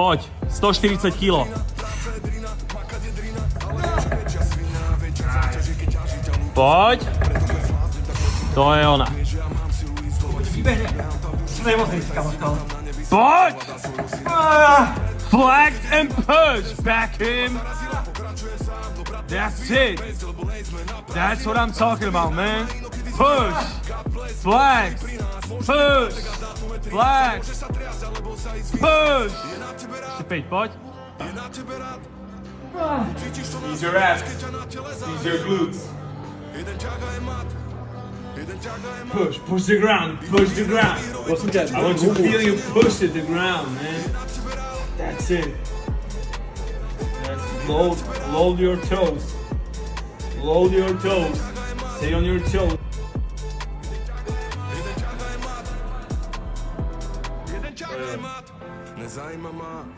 Poď, 140 kg. Poď. To je ona. Poď! Flex and push, back him. That's it. That's what I'm talking about, man. Push, flex, push, flex, push. Ešte 5, poď. These your abs. These your glutes. Push the ground, push the ground. I want to feel you push it the ground, man. That's it. Load your toes. Load your toes. Stay on your toes.